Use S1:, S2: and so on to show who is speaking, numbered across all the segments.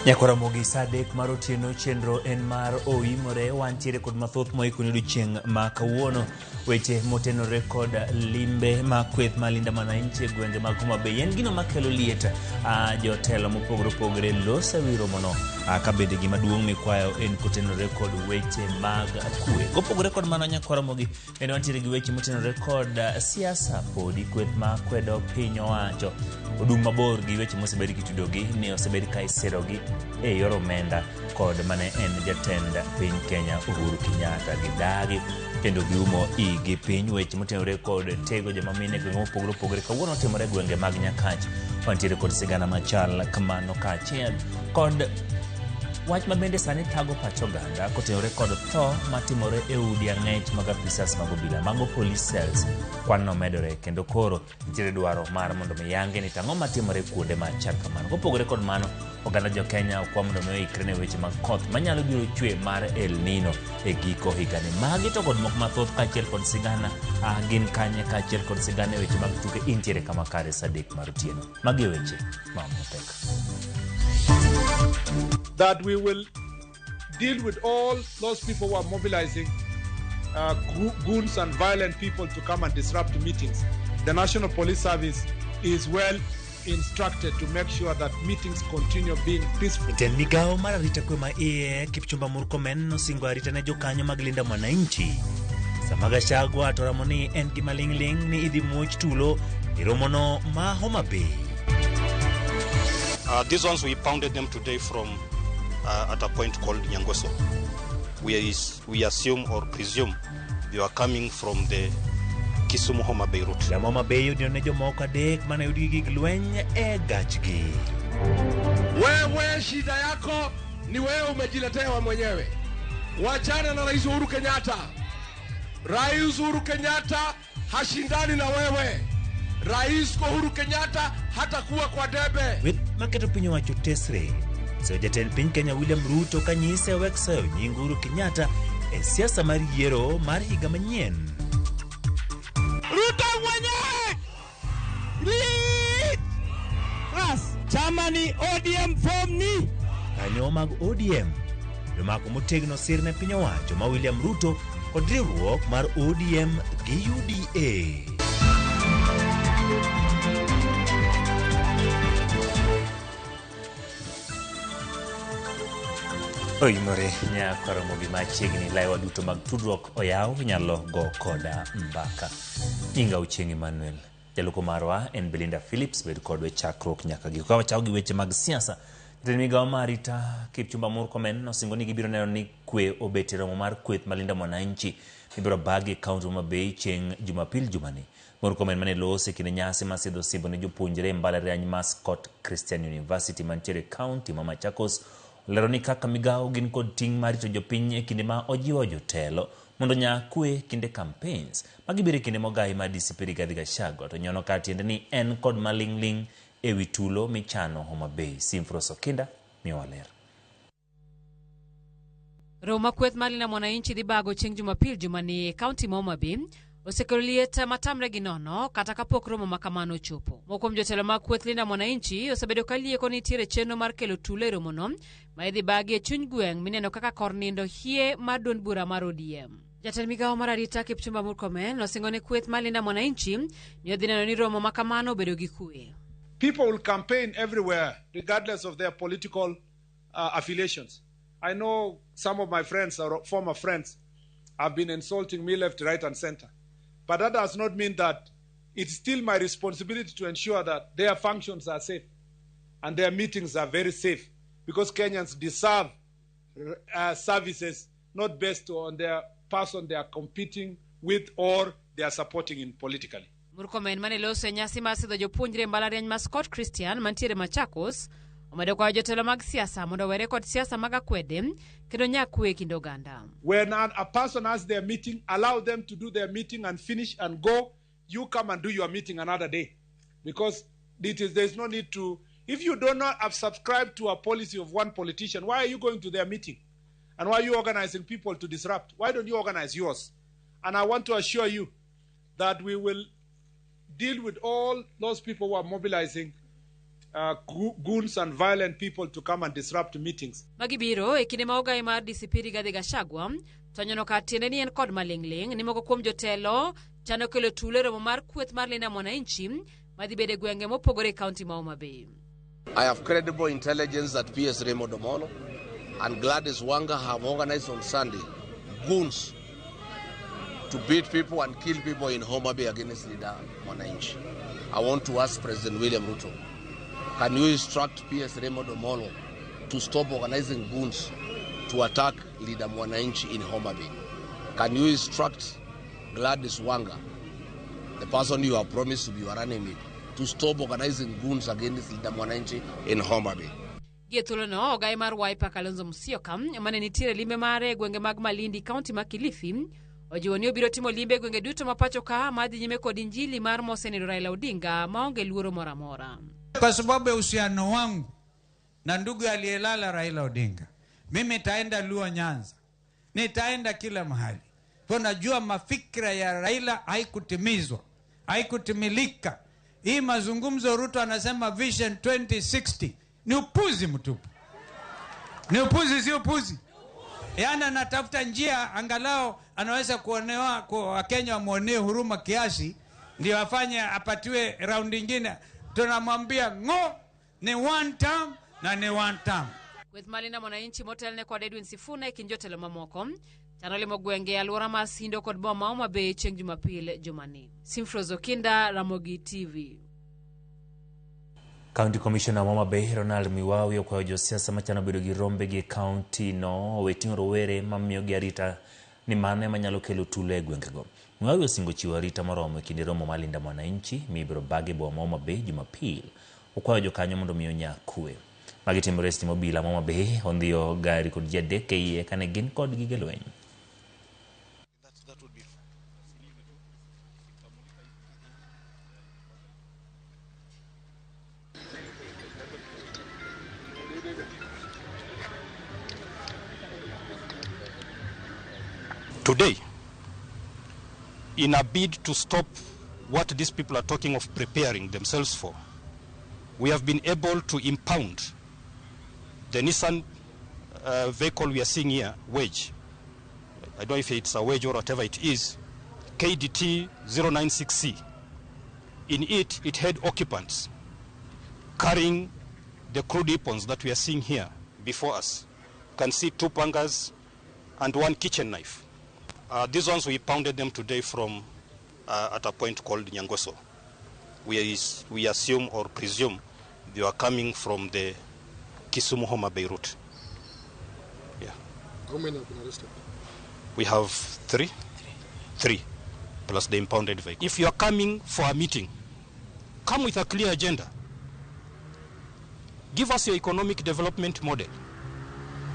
S1: Nyakoromogi Sadek mar otieno chenro en mar oimore wantiere kod mathoth moikoni odiochieng' ma kawuono weche motenore kod limbe ma kweth ma linda mwananchi e gwenge mag Homa Bay. En gino makelo liet jotelo mopogore opogore loso wi romono ka bende gima duong' mikwayo en kotenore kod weche mag kwe. Kopogore kod mano Nyakoromogi en wantiere gi weche motenore kod siasa podi kweth ma kwedo piny owacho odum mabor gi weche mosebed kitudogi ni osebed ka iserogi e yor omenda kod mane en jatend piny Kenya Uhuru Kenyatta gidagi kendo giumo igi piny. Weche motenore kod tego joma mine gwenge mopogore opogore kawuono timore gwenge mag Nyakach. Wantiere kod sigana machal kamano kaachiel kod wach ma bende sani thago pacho oganda kotenore kod tho matimore e udi ang'ech mag apisas mag obila mago police cells. Kwan no medore kendo koro nitiere dwaro mar mondo mi yange ni tang'o matimore kuonde machal kamano. Kopogore kod mano oganda jo Kenya okwa mondo mi oikre ne weche mag koth manyalo biro chwe mar El Nino e giko higani. Magi to kod moko mathoth kaachiel kod sigana gin kanye kaachiel kod sigana e weche mag tuke intiere kama kare Sadek mar otieno. Magi weche mamopek.
S2: That we will deal with all those people who are mobilizing goons and violent people to come and disrupt meetings. The National Police Service is well instructed to make sure that meetings continue being peaceful.
S1: Ten migao mara rita kwe ma iye Kipchumba Murkomen nosingo arita na jokanyo mag linda mwananchi. Sama Gachagua to ramoni en gima ling ni idhi muoch tulo e romono ma Homa Bay.
S3: These ones we pounded them today from at a point called Nyangoso. We assume or presume they are coming from the Kisumu Homa Bay route.
S1: Ya Homa Bay yudi ne jomoko adek mana yudi gig lweny e gachgi.
S4: Wewe shida yako ni wewe umejiletea mwenyewe. Wachana na Rais Uhuru Kenyatta. Rais Uhuru Kenyatta hashindani na wewe. Rais Uhuru Kenyatta hatakuwa kwa debe.
S1: With maketo pinyo wacho tesre. So jatend piny Kenya William Ruto kanyise weksayo nying Uhuru Kenyatta e siasa mar yiero mar higa manyien.
S5: Ruto mwenyewe! Lead! Ras, chama ni ODM form ni?
S1: Kanyo mag ODM. Jomako motegno sirne piny owacho ma William Ruto kod riwruok mar ODM gi UDA. Oimore Nyakoromogi machiegni laiwa duto mag tudruok oyaw nyalo go koda mbaka. Nyinga Ochieng' Emmanuel. Jaloko marwa en Belinda Phillips bed kodwe chakruok nyaka giko. Ka wachaw gi weche mag siasa. Jatend migao marita Kipchumba Murkomen nosingo ni gibiro neno ni kwe obete romo mar kweth ma linda mwananchi ibiro bagi kaunti Homa Bay chieng' Jumapil jumani. Murkomen mane lose kinde nyasi masidho simbo ne jopuonjre mbalariany ma Scott Christian University mantiere kaunti ma Machakos lero ni kaka migao gin kod ting' mar rito jopiny e kinde ma ojiwo jotelo mondo nya kwe kinde campaigns magibiro kinde mogai ma DCP Rigathi Gachagua to nyono ka tiende ni en kod maling'ling e wi tulo michano Homa Bay. Simfros Okinda miwaler.
S6: Roma kweth ma linda mwananchi dhi bago chieng' Jumapil jumani kaunti ma Homa Bay osekelo liet matamre gi nono kata kapok romo makamano chopo. Mokuom jotelo mag kweth linda mwananchi osebedo ka lieko ni tiere chenro mar kelo tulo e romono ma idhi bagi e chuny gweng' mineno kaka kor nindo hie mar duond bura mar ODM. Jatend migao mar arita Kipchumba Murkomen nosingo ne kweth ma linda mwananchi ni odhi neno ni romo makamano obedo gi kwe.
S2: People will campaign everywhere regardless of their political affiliations. I know some of my friends or former friends have been insulting me left, right and center. But that does not mean that it's still my responsibility to ensure that their functions are safe and their meetings are very safe, because Kenyans deserve services not based on their person they are competing with or they are supporting in politically.
S6: Murkomen mane lose nyasi masidho jopuonjre mbalariany ma Scott Christian mantiere Machakos omedo kwa jotelo mag siasa mondo were kod siasa mag akwede kendo nyakwe kindo ganda.
S2: When a person has their meeting, allow them to do their meeting and finish and go. You come and do your meeting another day, because there's no need to. If you do not have subscribed to a policy of one politician, why are you going to their meeting? And why are you organizing people to disrupt? Why don't you organize yours? And I want to assure you that we will deal with all those people who are mobilizing goons and violent people to come and disrupt meetings.
S6: Magibiro ekinde ma ogai mar DCP Rigathi Gachagua tonyono ka tiende ni en kod malingling ni moko kuom jotelo chano kelo tulo romo mar kweth mar Linda Mwananchi madhi bede gwenge mopogore kaunti ma Homa Bay.
S4: I have credible intelligence that PS Raymond Omolo and Gladys Wanga have organized on Sunday goons to beat people and kill people in Homa Bay against Linda Mwananchi. I want to ask President William Ruto, can you instruct PS Raymond Omolo to stop organizing goons to attack Linda Mwananchi in Homa Bay? Can you instruct Gladys Wanga, the person you have promised to be your running mate, to stop organizing goons against Linda Mwananchi in Homa Bay?
S6: Gethulo no ogai mar Wiper Kalonzo Musyoka mane nitiere limbe mare gwenge mag Malindi kaunti ma Kilifi ojiwo ni obiro timo limbe gwenge duto mapacho ka madhi nyime kod injili mar Mosenero Raila Odinga maonge luoro mora mora.
S7: Kwa sababu ya uhusiano wangu na ndugu aliyelala Raila Odinga, mimi taenda Luo Nyanza, nitaenda kila mahali. Kwa najua mafikira ya Raila haikutimizwa, haikutimilika. Hii mazungumzo Ruto anasema Vision 2060 ni upuzi mtupu. Ni upuzi, si upuzi. Yana natafuta njia angalau anaweza kuonewa kwa Kenya wamuonee huruma kiasi ndio afanye apatiwe round nyingine. Tunamwambia ngo ni one term na ni one term.
S6: With Linda Mwananchi motelne kwa Edwin Sifuna ikinjotelo mamoko. Chanole mogwenge alwora masindo kod boma Homa Bay chieng' Jumapil Jumani. Simfrozo Kinda, Ramogi TV.
S1: County Commissioner Homa Bay Ronald Miwawi kwa josiasa machano bedo gi rombe gi county no wetingo rowere mamiyo gi arita ni mane manyalo kelo tulo e gwengego. Miwawi osingo chiwo arita moromo kinde romo mar Linda Mwananchi mibiro bage boma Homa Bay Jumapil. Okwayo jokanyo mondo miyo nyakwe. Magi timore stima obila Homa Bay ondhiyo gari kod ji adek e iye kane gin kod gige lweny.
S3: Today, in a bid to stop what these people are talking of preparing themselves for, we have been able to impound the Nissan vehicle we are seeing here, Wedge. I don't know if it's a Wedge or whatever it is, KDT 096C. In it, it had occupants carrying the crude weapons that we are seeing here before us. You can see 2 pangas and 1 kitchen knife. These ones, we pounded them today from at a point called Nyangweso. We assume or presume they are coming from the Kisumu Homa Bay route. Yeah.
S8: How many have been arrested?
S3: We have 3. 3, plus the impounded vehicle. If you are coming for a meeting, come with a clear agenda. Give us your economic development model.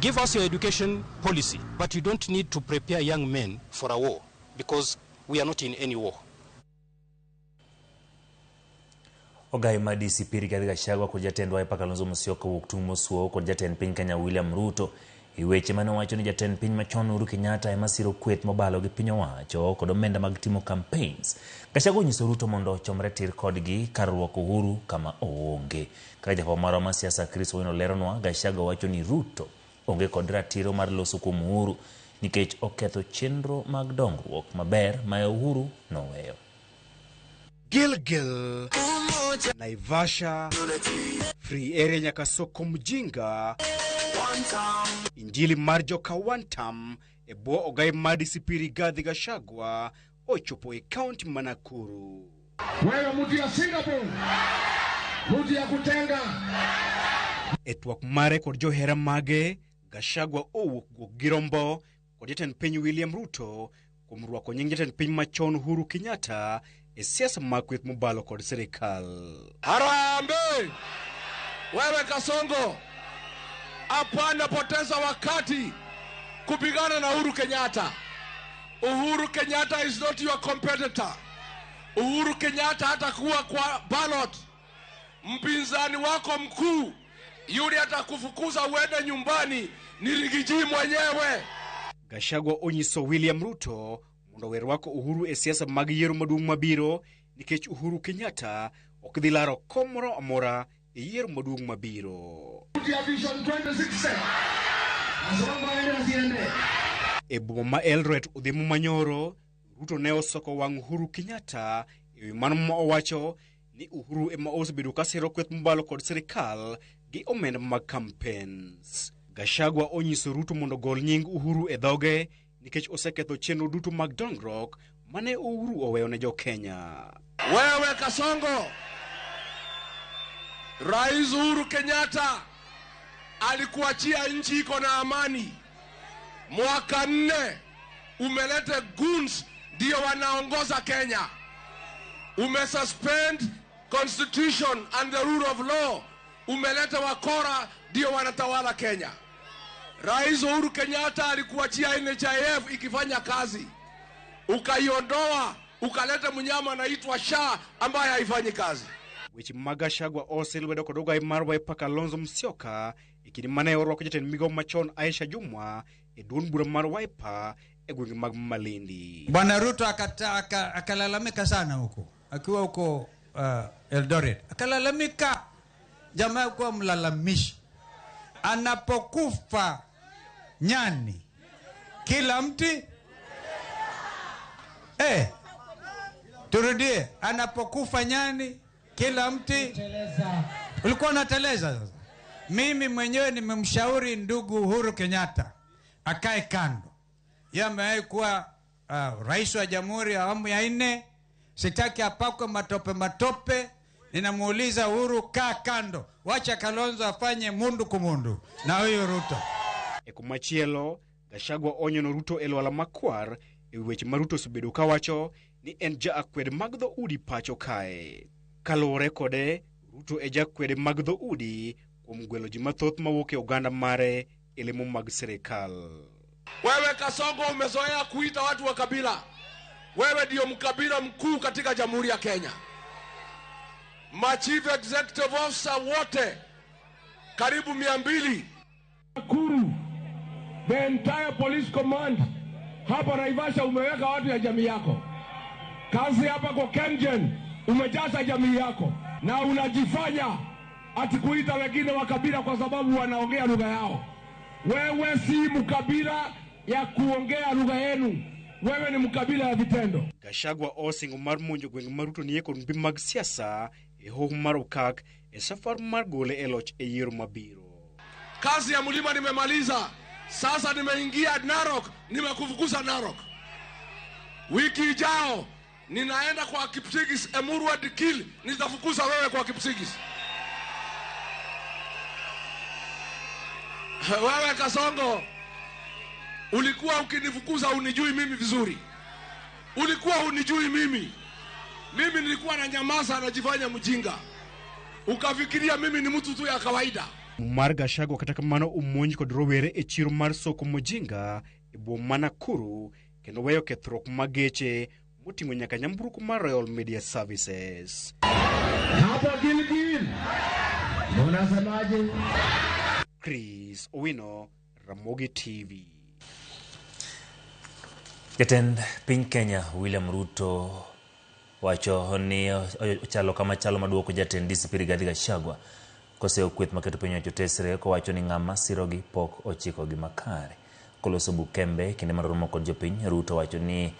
S3: Give us your education policy, but you don't need to prepare young men for a war because we are not in any war.
S1: Ogai ma DCP Rigathi Gachagua kod jatend Wiper Kalonzo Musyoka wuok tung' mosuo kod jatend piny Kenya William Ruto e weche mane owacho ni jatend piny machon Uhuru Kenyatta ema siro kweth mobalo gi piny owacho kod omenda mag timo campaigns. Gachagua onyiso Ruto mondo ochomre tir kodgi kar rwako Uhuru kama oonge. Kaka jakom marwa mar siasa Chris Owino leronwa, Gachagua wacho ni Ruto onge kod ratiro mar loso kuom Uhuru nikech oketho chenro mag dongruok maber ma Uhuru noweyo.
S9: Gilgil, Naivasha, Free Area Nyakasoko Mjinga, Injili Marjoka Wantam, Ebo Ogai mar DCP Rigathi Gachagua, ochopo e county Manakuru.
S4: Wewe mtu ya Singapore, mtu ya kutenga.
S9: Etwak mare kod johera mage, Gachagua owuok Girombo, kod jatend piny William Ruto, kuom rwako nying jatend piny machon Uhuru Kenyatta, e siasa mag kweth mobalo kod serikal.
S4: Harambe! Wewe Kasongo, hapana poteza wakati kupigana na Uhuru Kenyatta. Uhuru Kenyatta is not your competitor. Uhuru Kenyatta hatakuwa kwa ballot. Mpinzani wako mkuu yule atakufukuza uende nyumbani ni Rigiji mwenyewe.
S9: Gachagua onyiso William Ruto mondo wer wako Uhuru e siasa mag yiero maduong' mabiro nikech Uhuru Kenyatta ok dhi laro komoro amora yiero maduong' mabiro. E boma ma Eldoret odhiambo manyoro, Ruto ne osoko wang' Uhuru Kenyatta e wi mano ma owacho ni Uhuru ema osebedo ka siro kweth mbalo kod sirikal gi omenda mag campaigns. Gachagua onyiso Ruto mondo gol nying Uhuru e dhoge nikech oseketho chenro duto mag dongruok mane Uhuru oweyo ne jo Kenya.
S4: Wewe Kasongo, Rais Uhuru Kenyatta alikuachia nchi iko na amani. Mwaka 4 umelete goons ndio wanaongoza Kenya. Umesuspend constitution and the rule of law. Umelete wakora ndio wanatawala Kenya. Rais Uhuru Kenyatta alikuachia NHIF ikifanya kazi. Ukaiondoa, ukaleta mnyama anaitwa SHA ambaye haifanyi kazi.
S9: Weche mag Gachagua oselwedo kod ogai mar Wiper Kalonzo Musyoka ikini mane orwako jatend migawo machon Aisha Jumwa e duond bura mar Wiper e gwenge mag Malindi.
S7: Bwana Ruto akalalamika sana huko akiwa huko Eldoret. Akalalamika, jamaa kwa mlalamishi. Anapokufa nyani kila mti turudie, anapokufa nyani kila mti ulikuwa unateleza. Sasa mimi mwenyewe nimemshauri ndugu Uhuru Kenyatta akae kando. Yeye amewahi kuwa rais wa jamhuri ya awamu ya 4. Sitaki apakwe matope. Ninamuuliza Uhuru, kaa kando, wacha Kalonzo afanye mundu kumundu na huyo Ruto.
S9: E kumachielo, Gachagua onyono Ruto elwala makwar e weche ma Ruto osebedo kawacho ni en jaakwed mag dho udi pacho kae. Kaluwore kode, Ruto e jaakwed mag dho udi kuom gwelo ji mathoth mawuok e oganda mare e lemo mag sirikal.
S4: Wewe Kasongo umezoea kuita watu wa kabila. Wewe ndio mkabila mkuu katika Jamhuri ya Kenya. Chief Executive Officer wote karibu 200. Nakuru, the entire police command hapa Naivasha umeweka watu ya jamii yako. Kazi hapa kwa Kengen umejaza jamii yako na unajifanya ati kuita wengine wa kabila kwa sababu wanaongea lugha yao. Wewe si mkabila ya kuongea lugha yenu. Wewe ni mkabila ya vitendo.
S9: Gachagua osingo mar monjo gwenge mar Ruto nie kod mbi mag siasa e hoho mar okak e safar mar gole e loch e yiero mabiro.
S4: Kazi ya mlima nimemaliza. Sasa nimeingia Narok, nimekufukuza Narok. Wiki ijao ninaenda kwa Kipsigis, Emurua Dikil, nitafukuza wewe kwa Kipsigis. Wewe Kasongo, ulikuwa ukinifukuza unijui mimi vizuri. Ulikuwa unijui mimi. Mimi nilikuwa na nyamaza najifanya mjinga. Ukafikiria mimi ni mtu tu ya kawaida.
S9: Mar Gachagua kata kamano umonj kod rowere e chiro mar soko Mujinga e boma Nakuru kendo weyo kethruok mageche moting'o nyaka nyamburko mar Royal Media Services.
S4: Hapo Gilgil. Unasemaje?
S9: Chris Owino, Ramogi TV.
S1: Jatend piny Kenya William Ruto wacho ni chalo kama chalo maduoko jatend DCP Rigathi Gachagua kose okweth maketo piny wacho tesre ko wacho ni ng'ama sirogi pok ochiko gi makare. Koloso bukembe kinde mar romo kod jopiny, Ruto wacho ni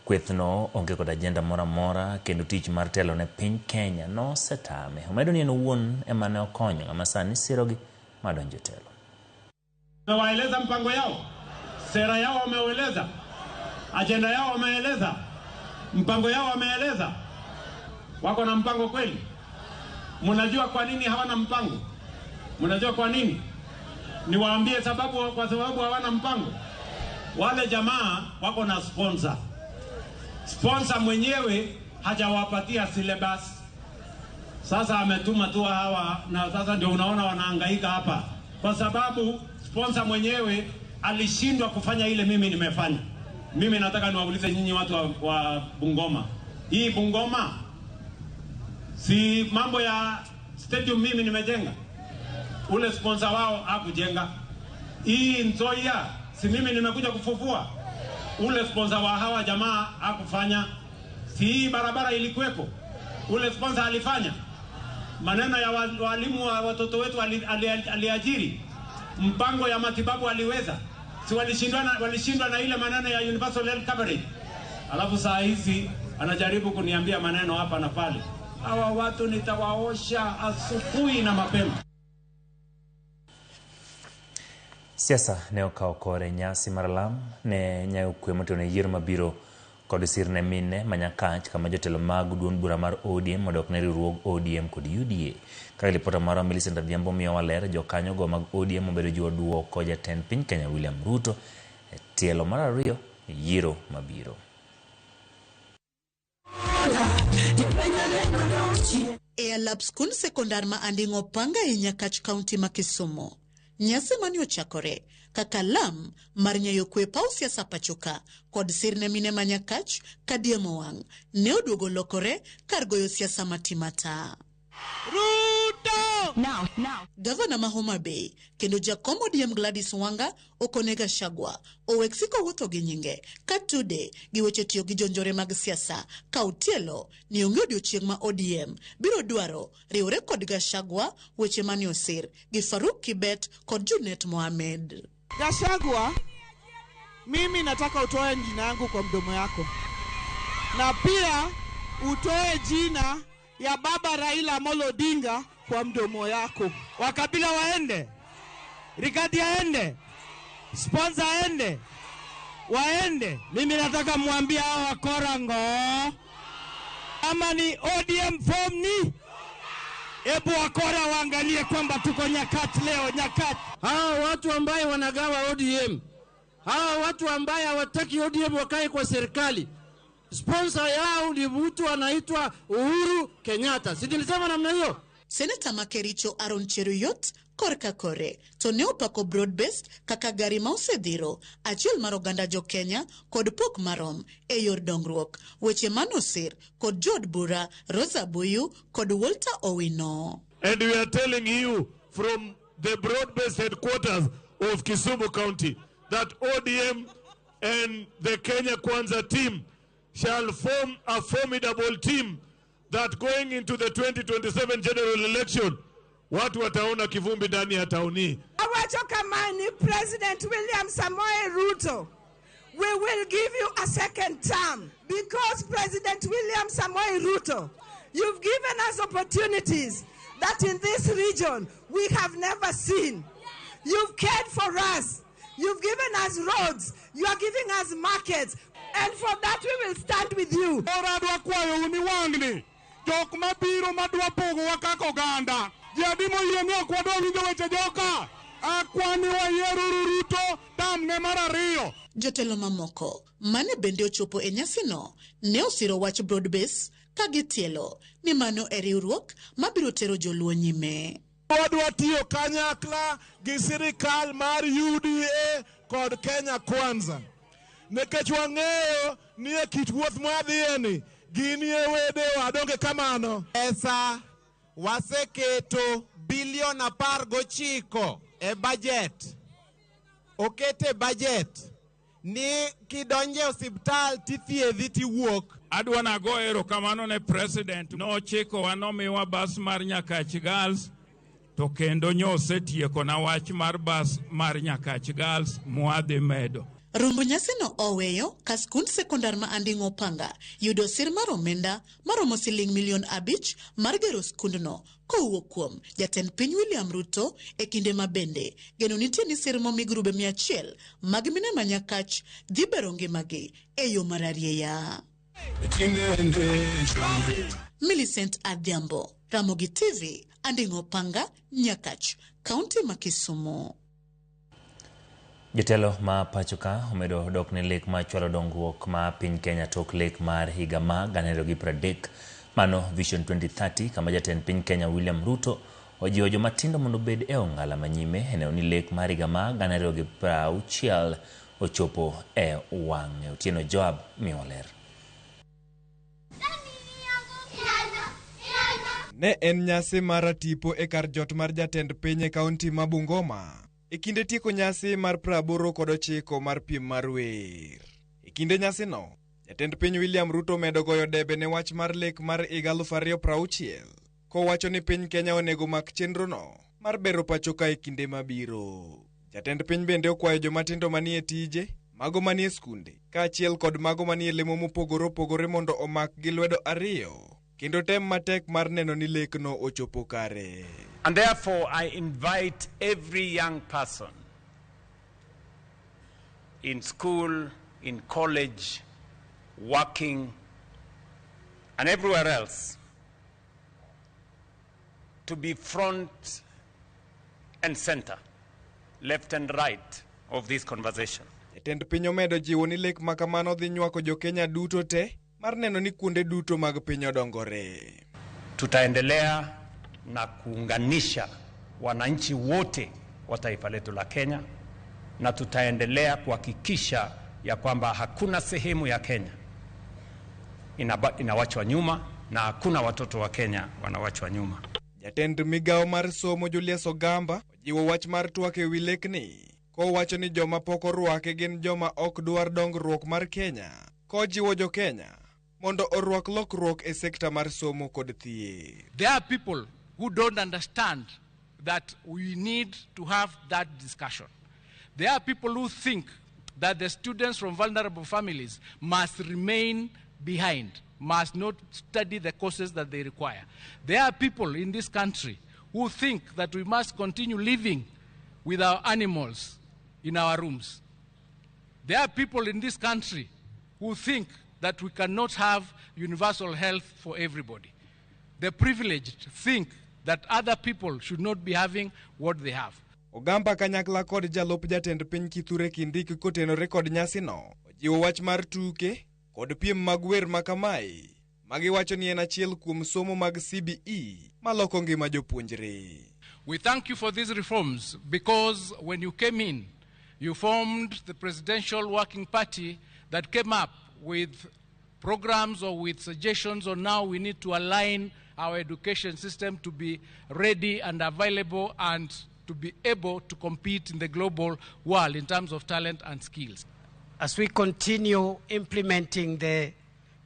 S1: kwethno onge kod agenda mora kendo tich mar telo ne piny Kenya no setame. Omedo ni en wuon ema ne okonyo ng'ama sani sirogi madonjo telo.
S8: Waeleza mpango yao, sera yao wameeleza, agenda yao wameeleza, mpango yao wameeleza. Wako na mpango kweli? Mnajua kwa nini hawana mpango? Mnajua kwa nini? Niwaambie sababu, kwa sababu hawana mpango. Wale jamaa wako na sponsor. Sponsor mwenyewe hajawapatia syllabus. Sasa ametuma tu hawa na sasa ndio unaona wanahangaika hapa. Kwa sababu sponsor mwenyewe alishindwa kufanya ile mimi nimefanya. Mimi nataka niwaulize nyinyi watu wa Bungoma. Hii Bungoma si mambo ya stadium mimi nimejenga. Ule sponsor wao hakujenga. Hii Nzoia si mimi nimekuja kufufua. Ule sponsor wa hawa jamaa hakufanya. Si hii barabara ilikuwepo. Ule sponsor alifanya. maneno ya walimu wa watoto wetu aliajiri, mpango ya matibabu aliweza. Si walishindwa na ile maneno ya universal health coverage. Alafu saa hizi anajaribu kuniambia maneno hapa na pale. Hawa watu nitawaosha asubuhi na mapema.
S1: Siasa ne okawo kore nyasi maralam ne nyayo kwe motone yiero mabiro kod sirne mine manyakach kama jotelo mag duond bura mar ODM modok ne riwruog ODM kod UDA. Ka ripota mar Millicent Adhiambo miyo waler jokanyo go mag ODM obedo jiwo duoko jatend piny Kenya William Ruto e tielo mar ariyo yiero mabiro.
S10: Alap skul sekondar ma Andingo Panga e Nyakach County ma Kisumu. Nyasi mani ochakore kaka lam mar nyayo kwe paw siasa pachoka kod sirne mine ma Nyakach kadiemo wang' ne oduogo lokore kar goyo siasa matimata. Ruto! Now. Gavana ma Homa Bay kendo jakom ODM Gladys Wanga okone Gachagua owek siko wuotho gi nyinge katude gi weche tiyo gi jonjore mag siasa ka utielo ni onge odiochieng' ma ODM biro dwaro riwore kod Gachagua weche mani osir gi Faruk Kibet kod Junet Mohamed.
S5: Gachagua, mimi nataka utoe jina yangu kwa mdomo yako, na pia utoe jina ya baba Raila Amolo Odinga kwa mdomo yako. Wakabila waende, Rigathi aende, sponsor aende, waende. Mimi nataka muambia hawa Korango ama ni ODM form ni ebu wakora waangalie kwamba tuko Nyakach leo. Nyakach
S11: hawa watu ambaye wanagawa ODM, hawa watu ambaye hawataki ODM wakae kwa serikali, sponsor yao ni mtu anaitwa Uhuru Kenyatta. Si nilisema namna hiyo?
S10: Senator Makericho Aaron Cheruyot korka kore to ne opako broad-based kaka gari ma osedhiro achiel mar oganda jo Kenya kod pok marom e yor dongruok weche manosir kod jod bura Rosa Buyu kod Walter Owino.
S12: And we are telling you from the broad-based headquarters of Kisumu County that ODM and the Kenya Kwanza team shall form a formidable team that going into the 2027 general election, watu wataona kivumbi ndani ya tauni.
S13: Awachokamani President William Samoei Ruto, we will give you a second term because President William Samoei Ruto, you've given us opportunities that in this region we have never seen. You've cared for us. You've given us roads. You are giving us markets. And for that we will stand with you.
S5: Oradwa kwayo uni wangni. Jok mabiro madwa pogo wakako ganda. Jadimo yemyo kwado winjo weche joka. Akwani wa yiero Ruto tamne mar ariyo.
S10: Jotelo mamoko mane bende ochopo e nyasino ne osiro wach broad-base ka gitielo ni mano e riwruok mabiro tero joluo nyime.
S12: Wadwa tiyo kanyakla gi sirikal mar UDA kod Kenya Kwanza. Nekech wang'eyo ni e kit wuoth mwadhieni gini e wede wadonge kamano.
S14: Pesa waseketo bilion 19 e budget. Okete budget ni kidonje osiptal tithiedhi tiwuok.
S15: Adwa nago erokamano ne president nochiko wanomiwa bas mar Nyakach Girls to kendo nyosetieko na wach mar bas mar Nyakach Girls mwadhi medo.
S10: Rumbo nyasino oweyo ka skund sekondar ma Andingo Panga yudo sir mar omenda maromo siling milion 5 mar gero skundno kowuok kuom jatend piny William Ruto e kinde mabende geno nitie ni sir momi grube 100 mag mine ma Nyakach dhi bero ngimagi e yo mar arieya. Millicent Adhiambo, Ramogi TV, Andingo Panga, Nyakach, County ma Kisumu.
S1: Jotelo ma pachoka omedo dok ne lek ma chwalo dongruok ma piny Kenya tok lek mar higa ma 2030 mano Vision 2030 kama jatend piny Kenya William Ruto ojiwo joma tindo mondo bed e ong'ala manyime eneo ni lek mar higa ma 2060 ochopo e wang'e. Otieno Joab Mioler.
S16: Ne en nyasi mar tipo e kar jot mar jatend piny e kaunti ma Bungoma. E kinde tieko nyasi mar 89 mar piem mar wer. E kinde nyasi no, jatend piny William Ruto medo goyo debe ne wach mar lek mar 2060 kowacho ni piny Kenya onego mak chenrono mar bero pacho ka e kinde mabiro. Jatend piny bende okwayo jomatindo manie tije, mago manie skunde, kaachiel kod mago manie lemo mopogore opogore mondo omak gi lwedo ariyo, kendo tem matek mar neno ni lekno ochopo kare.
S17: And therefore I invite every young person in school, in college, working, and everywhere else to be front and center, left and right of this conversation.
S16: Jatend piny omedo jiwo ni lek makamano dhi nywako jo-Kenya duto te mar neno ni kuonde duto mag piny odongore.
S17: Tutaendelea na kuunganisha wananchi wote wa taifa letu la Kenya, na tutaendelea kuhakikisha ya kwamba hakuna sehemu ya Kenya inawachwa nyuma na hakuna watoto wa Kenya wanawachwa nyuma.
S16: Jatend migao mar somo Julius Ogamba ojiwo wach mar twak ewi lekni, kowacho ni joma pok orwake gin joma ok dwar dongruok mar Kenya, kojiwo jo-Kenya mondo orwak lokruok e sekta mar somo kod thieth.
S18: There are people who don't understand that we need to have that discussion. There are people who think that the students from vulnerable families must remain behind, must not study the courses that they require. There are people in this country who think that we must continue living with our animals in our rooms. There are people in this country who think that we cannot have universal health for everybody. The privileged think that other people should not be having what they have.
S16: Ogamba kanyakla kod jalup jatend piny Kithure Kindiki kotenore kod nyasino ojiwo wach mar tuke kod piem mag wer makamae magiwacho ni en achiel kuom somo mag CBE maloko ngima jopuonjre.
S18: We thank you for these reforms because when you came in, you formed the Presidential Working Party that came up with programs or with suggestions on now we need to align our education system to be ready and available and to be able to compete in the global world in terms of talent and skills.
S19: As we continue implementing the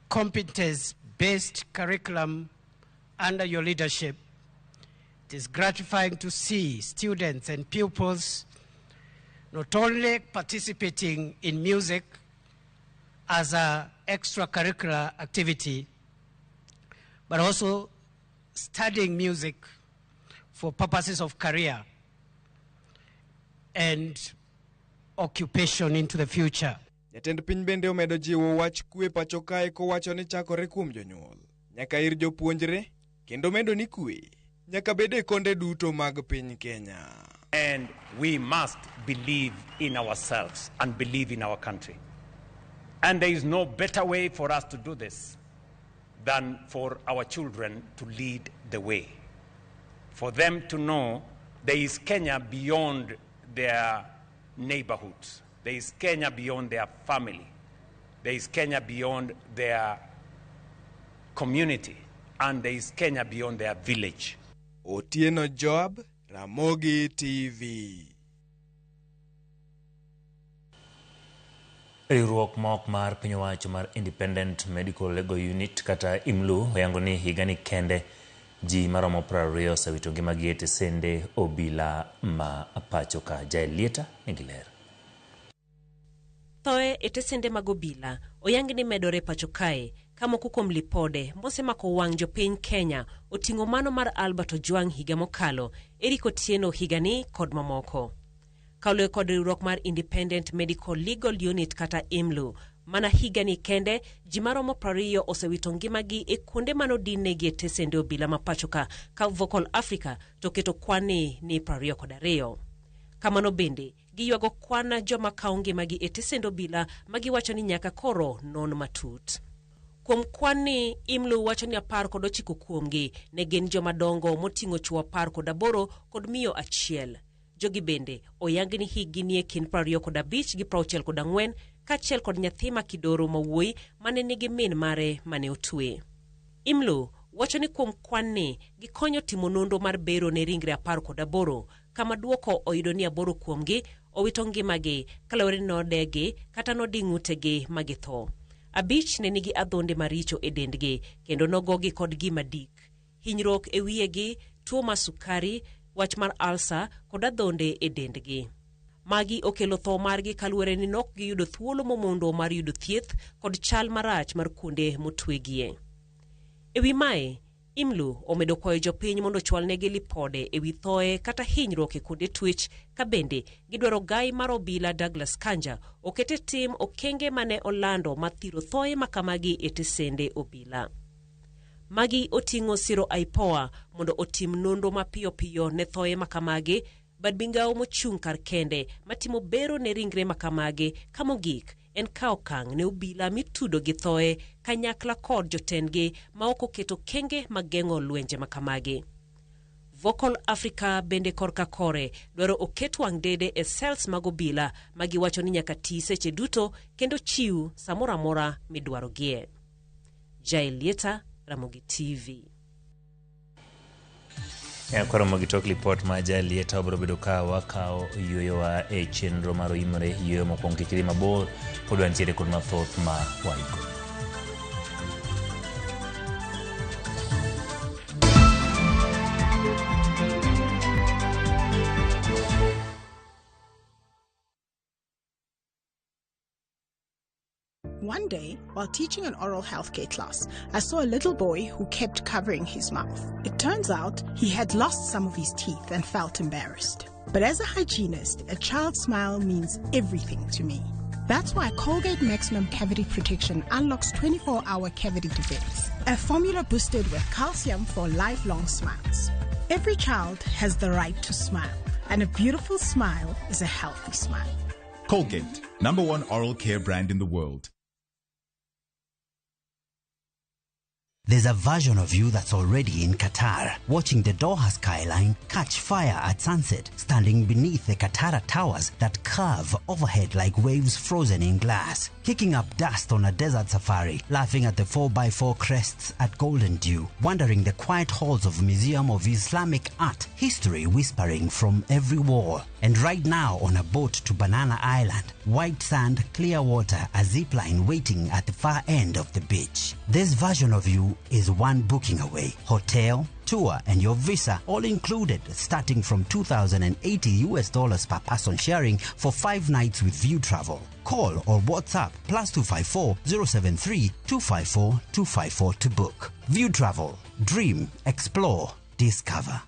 S19: competence-based curriculum under your leadership, it is gratifying to see students and pupils not only participating in music as an extracurricular activity, but also studying music for purposes of career and occupation into the future.
S16: Jatend piny bende omedo jiwo wach kwe pacho kae kowacho ni chakore kuom jonyuol nyaka ir jopuonjre kendo medo ni kwe nyaka bede konde duto mag piny Kenya.
S17: And we must believe in ourselves and believe in our country. And there is no better way for us to do this than for our children to lead the way. For them to know there is Kenya beyond their neighborhoods. There is Kenya beyond their family. There is Kenya beyond their community. And there is Kenya beyond their village.
S16: Otieno Job, Ramogi TV.
S1: Riwruok mok mar piny owacho mar Independent Medical Legal Unit kata IMLU oyango ni higani kende ji maromo 20 osewito ngimagi e tesende obila ma pacho ka. Jaelieta Ingler.
S20: Thoe e tesende mag obila oyangi ni medore pacho kae kamoko kuom lipode mosemako wang' jopiny Kenya oting'o mano mar Albert Ojwang higa mokalo, Eric Otieno higani kod mamoko. Kaluwore kod riwruok mar Independent Medical Legal Unit kata IMLU, mana higani kende ji maromo 20 osewito ngimagi e kuonde manodinegi e tesende obila ma pacho ka Vocal Africa to keto kwane ni 22. Kamano bende giywago kwana joma kawo ngimagi e tesende obila magiwacho ni nyaka koro non matut. Kuom kwani IMLU wacho ni 19 kuomgi ne gin joma dongo moting'o chuo 18 kod miyo 1. Jogi bende oyangi ni higi ni e kind 25 gi 64 kaachiel kod nyathi ma kidoro mawuoyi mane nigi min mare mane otwe. IMLU wacho ni kuom kwanni gikonyo timo nonro mar bero ne ringre 18 kama duoko oyudo ni 8 kuomgi owito ngimagi kaluwore ni nodegi kata noding'utegi magitho. 5 ne nigi adhonde maricho e dendgi kendo nogogi kod gima dik. hinyruok e wiyegi, tuo mar sukari, wach mar alsa kod adhonde e dendgi. Magi okelo tho margi kaluwore ni nok giyudo thuolo momondo mar yudo thieth kod chal marach mar kuonde motwegie. E wi mae, IMLU omedo kwayo jopiny mondo chwalnegi lipode e wi thoe kata hinyruok e kuonde twech, ka bende gidwaro gai mar obila Douglas Kanja okete tim okenge mane olando mathiro thoe makamagi e tesende obila. Magi oting'o siro IPOA mondo otim nonro mapiyo piyo ne thoe makamagi, bad migao mochung' kar kende matimo bero ne ringre makamagi kamogik en kao kang' ne obila mitudo gi thoe kanyakla kod jotendgi ma ok oketo kenge mageng'o lwenje makamagi. Vocal Africa bende korka kore dwaro oket wang' dede e cells mag obila magiwacho ni nyaka ti seche duto kendo chiw samora mora midwarogie. Jailieta, Ramogi TV.
S1: Koro magitok lipot ma Jailieta obro bedo ka wakao yueyo wa e chenro mar Oimore yueyo mokwongo kikiri mabor pod wantiere kod mathoth ma waiko.
S21: One day, while teaching an oral healthcare class, I saw a little boy who kept covering his mouth. It turns out he had lost some of his teeth and felt embarrassed. But as a hygienist, a child's smile means everything to me. That's why Colgate Maximum Cavity Protection unlocks 24-hour cavity defense, a formula boosted with calcium for lifelong smiles. Every child has the right to smile, and a beautiful smile is a healthy smile.
S22: Colgate, #1 oral care brand in the world.
S23: There's a version of you that's already in Qatar, watching the Doha skyline catch fire at sunset, standing beneath the Qatar towers that curve overhead like waves frozen in glass, kicking up dust on a desert safari, laughing at the 4x4 crests at Golden Dew, wandering the quiet halls of Museum of Islamic Art, history whispering from every wall. And right now on a boat to Banana Island, white sand, clear water, a zipline waiting at the far end of the beach. This version of you is one booking away. Hotel, tour, and your visa all included, starting from $2,080 per person, sharing for 5 nights with View Travel. Call or WhatsApp +254 073 254 254 to book. View Travel. Dream, explore, discover.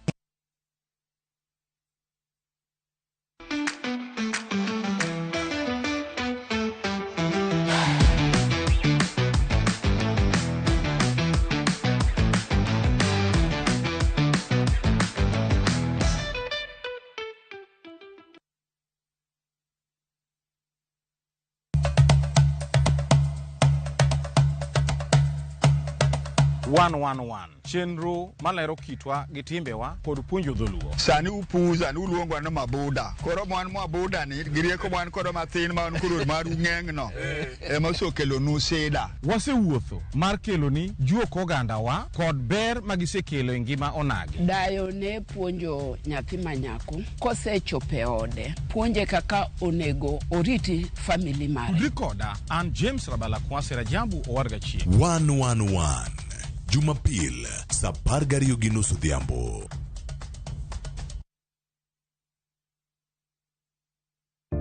S24: Chenro malero kitwa gi timbewa kod puonjo dholuo.
S25: Sani upuza ni uluongwa na mabuda. Koro mwan mabuda ni girieko mwan koro mathin man kuro maru ng'eng'no. Ema sokelo nuseda.
S24: Wasewuotho mar kelo ni juok ogandawa kod ber magisekelo e ngima onagi.
S26: Dayo ne puonjo nyathi manyako kosechope ode. Puonje kaka onego oriti family mare.
S24: Rikoda an James Rabala Kwase Rajabu owarga chien.
S27: 111 Jumapil, saa 12:30 odhiambo.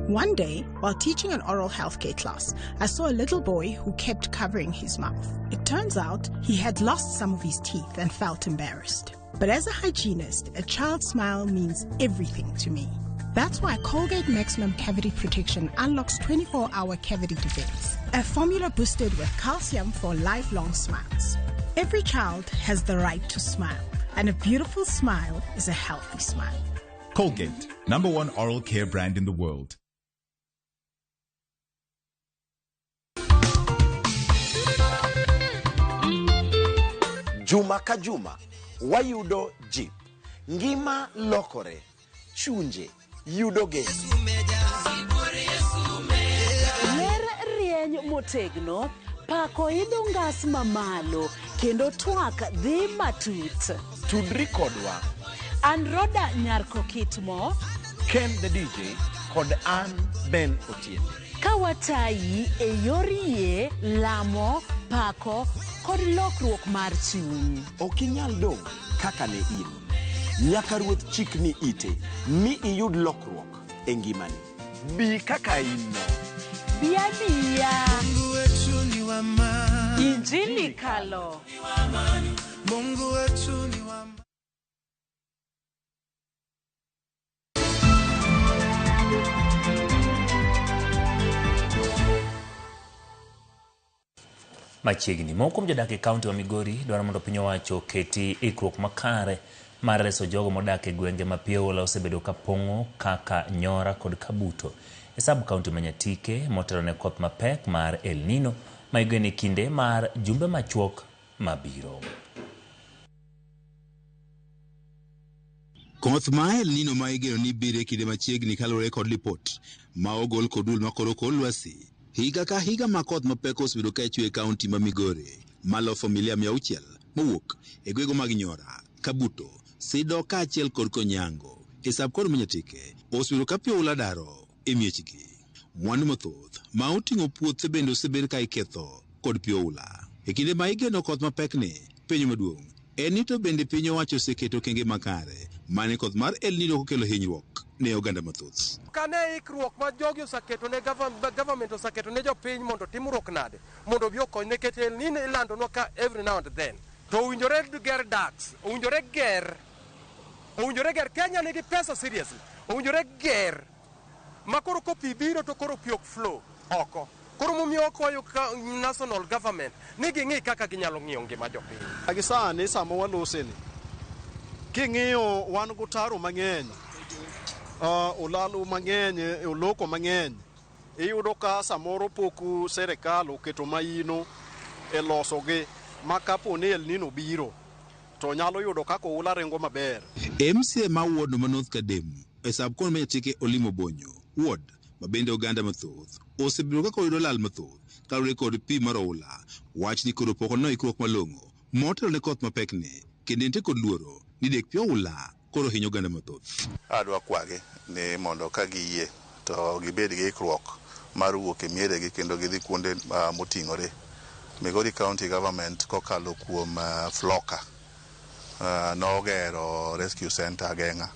S21: One day, while teaching an oral healthcare class, I saw a little boy who kept covering his mouth. It turns out he had lost some of his teeth and felt embarrassed. But as a hygienist, a child's smile means everything to me. That's why Colgate Maximum Cavity Protection unlocks 24-hour cavity defense, a formula boosted with calcium for lifelong smiles. Every child has the right to smile, and a beautiful smile is a healthy smile.
S22: Colgate, #1 oral care brand in the world.
S28: Juma ka juma, wayudo jip. Ngima lokore, chunje yudo geno.
S29: Ler rieny motegno, pako idho ngas mamalo, kendo twak dhi matut.
S28: Tudri kodwa.
S29: An Roda Nyarko Kitmo,
S28: Ken the DJ, kod an Ben Otiende.
S29: Kawatayi e yor yie, lamo, pako kod lokruok mar chuny.
S28: Ok inyal dong' kaka ne in. Nyaka ruoth chikni ite mi iyud lokruok e ngimani. Bi kaka in no.
S29: Biabiya. Injili kalo.
S2: Mungu wetu ni wa
S1: Machiegni moko kuom jodak e kaunti wa Migori dwaro mondo piny owacho keti ikruok makare mar reso jogo modak e gwenge ma pi oula osebedo ka pong'o kaka Nyora kod Kabuto e sub kaunti ma Nyatike motelo ne koth mapek mar El Nino ma igeno e kinde mar jumbe machuok mabiro.
S3: Koth ma El Nino ma igeno ni biro e kinde machiegni kaluwore kod lipot ma ogol kod dul makoro kor lwasi. Higa ka higa ma koth mapek osebedo ka chwe e kaunti ma Migori malo familia 600 mowuok e gwego mag Nyora, Kabuto, Sido kaachiel kod Konyango e sub kaunti ma Nyatike osebedo ka pi oula daro e miechgi. Mwandu mathoth ma oting'o puothe bende osebedo ka iketho kod pi oula. E kinde ma igeno koth mapekni, penjo maduong' en ni to bende piny owacho oseketo kenge makare mane koth mar El Nino kokelo hinyruok ne oganda mathoth.
S4: Kane ikruok ma jogi osaketo ne government osaketo ne jopiny mondo timruok nade mondo bi okony ne kete El Nino ilandonwa ka every now and then. To owinjore ger daks, owinjore ger Kenya nigi pesa seriously, owinjore ger makoro ko pi biro to koro pi ok flow oko. Koro momiyo okwayo national government ni ging'i kaka ginyalo ng'iyo ngima jopiny.
S6: Agisani sama waloseni king'iyo wan gutaro mang'eny olalo mang'eny oloko mang'eny iyudo ka samoro poku serikal oketo maino e losogi ma kapo ni El Nino biro to nyalo yudo kaka oula rengo maber.
S3: MCA ma ward ma North Kadem e sub kaunti ma Nyatike Olimo Bonyo ward ma bende oganda mathoth osebedo ka oyudo lal mathoth kaluwore kod pi mar oula. Wach ni koro pok ono ikruok malong'o motelo ne koth mapekni kendo nitie kod luoro ni dek pi oula koro hinyo oganda mathoth.
S7: Adwa kwage ni mondo ka giyie to gibed gi ikruok mar wuok e mieregi kendo gidhi kuonde moting'ore. Migori County Government kokalo kuom Floka nogero rescue center ageng'a.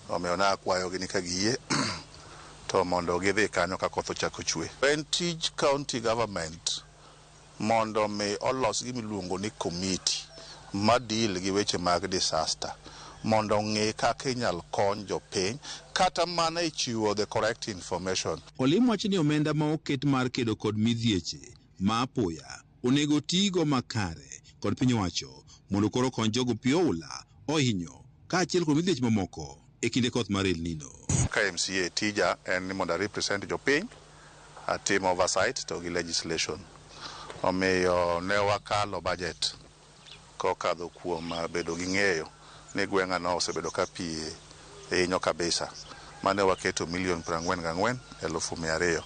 S7: Omiyo nakwayogi ni ka giyie to mondo gidhi kanyo ka koth ochako chwe. En tij county government mondo mi olos gimiluongo ni committee ma deal gi weche mag disaster mondo ng'e kaka inyal kony jopiny kata mana e chiwo the correct information.
S3: Olimo wacho ni omenda ma oket mar kedo kod midhieche ma apoya onego tigo makare kod piny owacho mondo koro kony jogo pi oula ohinyo kaachiel kod midhieche mamoko e kinde koth mar El Nino.
S7: Ka MCA tija en ni mondo represent jopiny, atim oversight to gi legislation. Omiyo ne wakalo budget kokadho kuom bedo gi ng'eyo ni gweng'ano osebedo ka pi hinyo kabisa. Mane waketo $44,200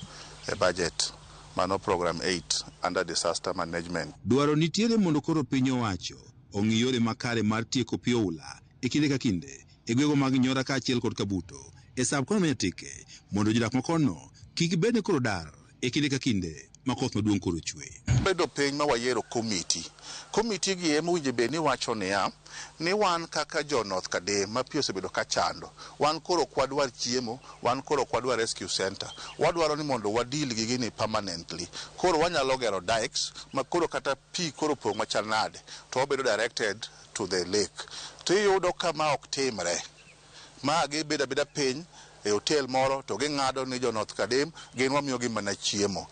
S7: e budget mano program 8 under disaster management.
S3: Dwaro nitiere mondo koro piny owacho ong'i yore makare mar tieko pi oula e kinde ka kinde e gwego mag Nyora kaachiel kod Kabuto e sub kaunti ma Nyatike mondo jodak makono kik bed koro dar e kinde ka kinde ma koth maduong' koro chwe.
S7: Bedo piny ma wayiero komiti gi ema winjo bed ni wacho niya ni wan kaka jo North Kadem ma pi osebedo ka chando, wan koro kwadwar chiemo, wan koro kwadwar rescue center, wadwaro ni mondo wadil gi gini permanently. Koro wanyalo gero dikes ma koro kata pi koro pong' machal nade to wabedo directed to the lake. To iyudo kama ok timre ma gibedo abeda piny e hotel moro to ging'ado ni jo North Kadem gin wamiyogi mana chiemo.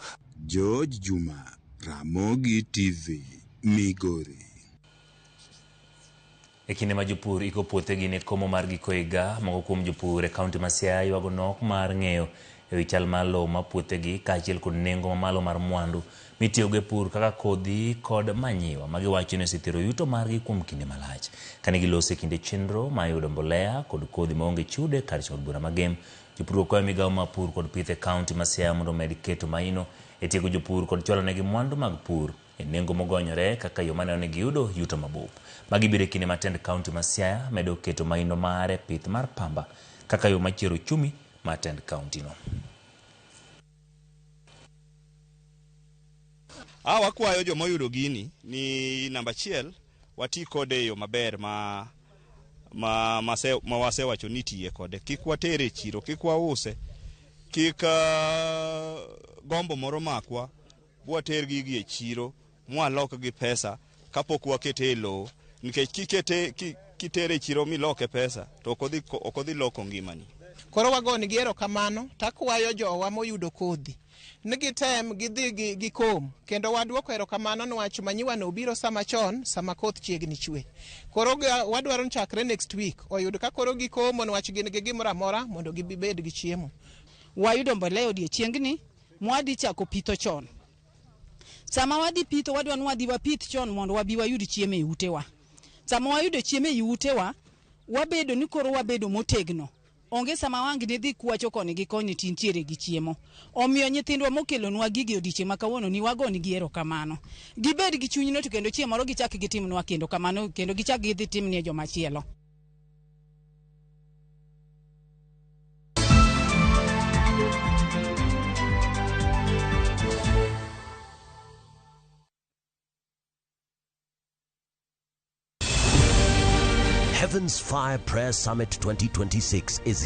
S3: George Juma, Ramogi TV, Migori.
S1: E kinde ma jopur iko puothegi ne komo mar giko higa, moko kuom jopur e kaunti ma Siaya ywago nok mar ng'eyo e wi chal mar lowo ma puothegi kaachiel kod nengo mamalo mar mwandu mitiyogo e pur kaka kodhi kod manyiwa ma giwacho ni osethiro yuto margi kuom kinde malach. Kane giloso e kinde chenro ma yudo mbolea kod kodhi maonge chude kar chod bura magem, jopur okwayo migawo mar pur kod pith e kaunti ma Siaya mondo med keto maino e tiego jopur kod chwalonegi mwandu mag pur e nengo mogonyore kaka yo mane onegi yudo yuto mabup. Magi biro e kinde ma tend kaunti ma Siaya medo keto maino mare pith mar pamba kaka yo machiero chumi ma tend kaunti no.
S5: Wakwayo joma oyudo gini ni namba 1 wati kode yo maber ma wasewacho ni tiye kode. Kik watere chiro, kik wause, kik gombo moro makwa water gigi e chiro mwalok gi pesa kapok wakete e lowo, nikech kitere chiro miloke pesa to okodhi loko ngimani.
S8: Koro wagoni gero kamano, takwayo jowa moyudo kodhi ni gitem gidhi gikom, kendo wadwoko erokamano niwach manyiwa no biro sama chon, sama koth chiegni chwe. Koro wadwaro chakre next week oyud ka koro gikomo niwach gin gi gimoro amora mondo gibed gi chiemo.
S9: Wayudo mbolea odiochiengni mwadi chako pitho chon. Sama wadi pitho wadwa ni wadi wapith chon mondo wabi wayud chiemo e utewa. Sama wayudo chiemo e utewa, wabedo ni koro wabedo motegno. Onge sama wangi ni dhi kwacho koni gi koni tintiere gi chiemo. Omiyo nyithindwa mokelonwa gigi odiochieng' ma kawuono ni wagoni gi erokamano. Gibed gi chunyno to kendo chiemo moro gichak gitimnwa kendo kamano, kendo gichak gidhi timne joma chielo.
S10: Heaven's Fire Prayer Summit 2026 is